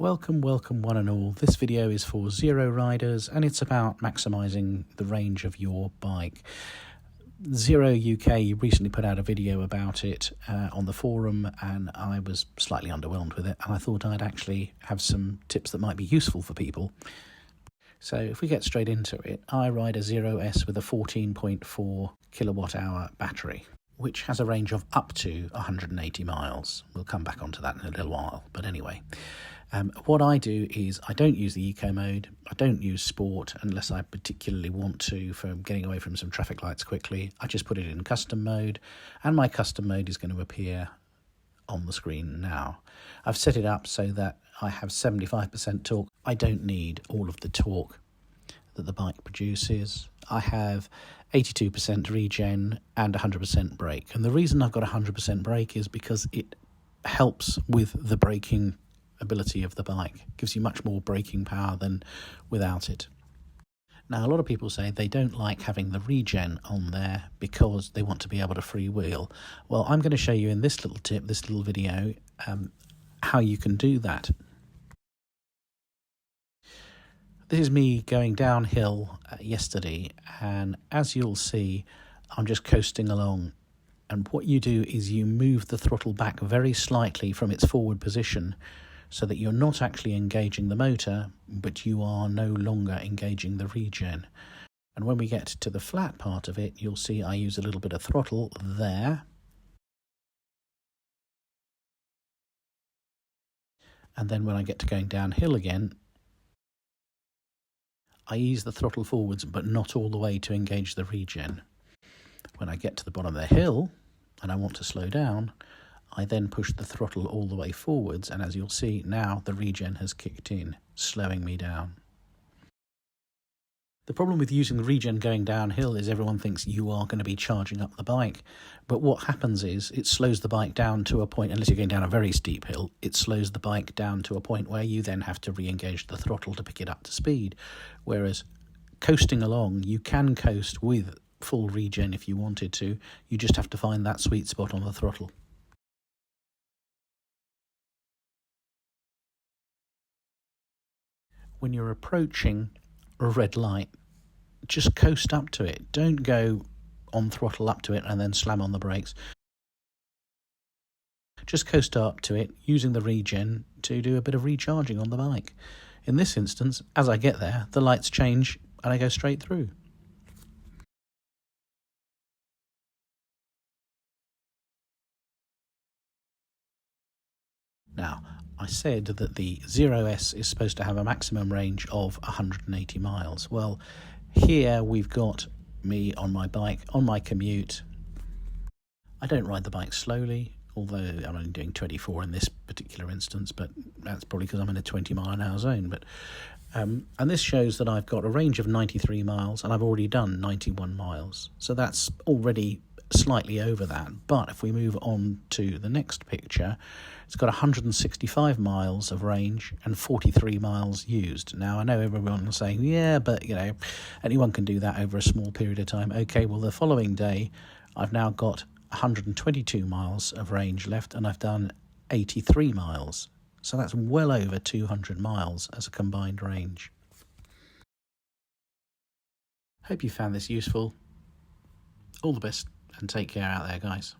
Welcome one and all. This video is for zero riders and it's about maximising the range of your bike. Zero UK recently put out a video about it on the forum, and I was slightly underwhelmed with it, and I thought I'd actually have some tips that might be useful for people. So if we get straight into it, I ride a Zero S with a 14.4 kilowatt hour battery, which has a range of up to 180 miles. We'll come back onto that in a little while, but anyway. What I do is I don't use the eco mode, I don't use sport unless I particularly want to for getting away from some traffic lights quickly. I just put it in custom mode, and my custom mode is going to appear on the screen now. I've set it up so that I have 75% torque. I don't need all of the torque that the bike produces. I have 82% regen and 100% brake, and the reason I've got 100% brake is because it helps with the braking ability of the bike. It gives you much more braking power than without it. Now, a lot of people say they don't like having the regen on there because they want to be able to freewheel. Well, I'm going to show you in this little tip, this little video, how you can do that. This is me going downhill yesterday, and as you'll see, I'm just coasting along. And what you do is you move the throttle back very slightly from its forward position so that you're not actually engaging the motor, but you are no longer engaging the regen. And when we get to the flat part of it, you'll see I use a little bit of throttle there. And then when I get to going downhill again, I ease the throttle forwards, but not all the way to engage the regen. When I get to the bottom of the hill and I want to slow down, I then push the throttle all the way forwards, and as you'll see now, the regen has kicked in, slowing me down. The problem with using the regen going downhill is everyone thinks you are going to be charging up the bike, but what happens is it slows the bike down to a point, unless you're going down a very steep hill, it slows the bike down to a point where you then have to re-engage the throttle to pick it up to speed, whereas coasting along, you can coast with full regen if you wanted to, you just have to find that sweet spot on the throttle. When you're approaching a red light, just coast up to it. Don't go on throttle up to it and then slam on the brakes. Just coast up to it using the regen to do a bit of recharging on the bike. In this instance, as I get there, the lights change and I go straight through. Now, I said that the Zero S is supposed to have a maximum range of 180 miles. Well, here we've got me on my bike, on my commute. I don't ride the bike slowly, although I'm only doing 24 in this particular instance, but that's probably because I'm in a 20-mile-an-hour zone. But and this shows that I've got a range of 93 miles, and I've already done 91 miles. So that's already slightly over that. But if we move on to the next picture, it's got 165 miles of range and 43 miles used. Now, I know everyone is saying, yeah, but you know, anyone can do that over a small period of time. Okay, well, the following day I've now got 122 miles of range left, and I've done 83 miles. So that's well over 200 miles as a combined range. Hope you found this useful. All the best and take care out there, guys.